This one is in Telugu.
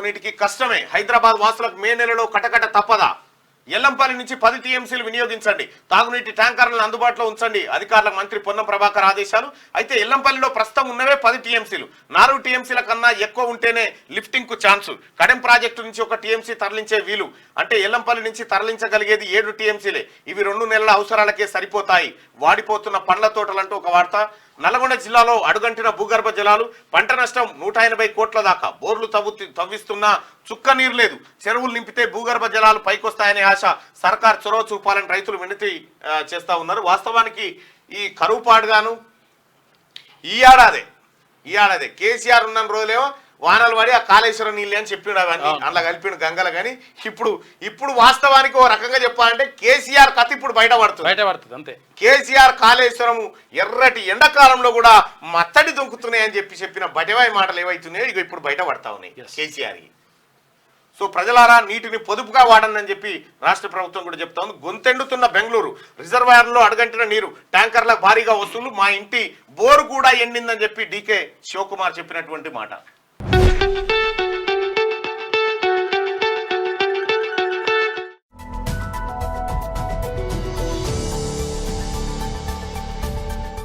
తాగునీటికి కష్టమే. హైదరాబాద్ వాసులకు మే నెలలో కటకట తప్పదా? ఎల్లంపల్లి నుంచి 10 టీఎంసీలు వినియోగించండి, తాగునీటి ట్యాంకర్లను అందుబాటులో ఉంచండి అధికారులకు మంత్రి పొన్నం ప్రభాకర్ ఆదేశాలు. అయితే ఎల్లంపల్లిలో ప్రస్తుతం ఉన్నవే 10 టీఎంసీలు. 4 టీఎంసీల కన్నా ఎక్కువ ఉంటేనే లిఫ్టింగ్ కు ఛాన్సు. కడెం ప్రాజెక్టు నుంచి 1 టీఎంసీ తరలించే వీలు. అంటే ఎల్లంపల్లి నుంచి తరలించగలిగేది 7 టీఎంసీలే. ఇవి 2 నెలల అవసరాలకే సరిపోతాయి. వాడిపోతున్న పండ్ల తోటలంటూ ఒక వార్త. నల్గొండ జిల్లాలో అడుగంటిన భూగర్భ జలాలు, పంట నష్టం 180 కోట్ల దాకా. బోర్లు తవ్విస్తున్నా చుక్క నీరు లేదు. చెరువులు నింపితే భూగర్భ జలాలు పైకొస్తాయనే ఆశ. సర్కార్ చొరవ చూపాలని రైతులు వినతి చేస్తా ఉన్నారు. వాస్తవానికి ఈ కరువు పాడుగాను ఈ ఏడాదే కేసీఆర్ ఉన్న రోజులేమో వానలు పడి ఆ కాళేశ్వరం నీళ్ళే అని చెప్పాడు, అవన్నీ అలా కలిపిడు గంగల. కానీ ఇప్పుడు వాస్తవానికి ఓ రకంగా చెప్పాలంటే కేసీఆర్ కథ ఇప్పుడు బయటపడుతుంది అంతే. కేసీఆర్ కాళేశ్వరం ఎర్రటి ఎండాకాలంలో కూడా మత్తడి దొంకుతున్నాయని చెప్పిన బటవాయి మాటలు ఏవైతున్నాయో ఇక ఇప్పుడు బయటపడతా ఉన్నాయి కేసీఆర్కి. సో ప్రజలారా నీటిని పొదుపుగా వాడండి అని చెప్పి రాష్ట్ర ప్రభుత్వం కూడా చెప్తా ఉంది. గొంతెండుతున్న బెంగళూరు రిజర్వాయర్లో అడుగంటిన నీరు, ట్యాంకర్ల భారీగా వసూలు, మా ఇంటి బోరు కూడా ఎండిందని చెప్పి డీకే శివకుమార్ చెప్పినటువంటి మాట.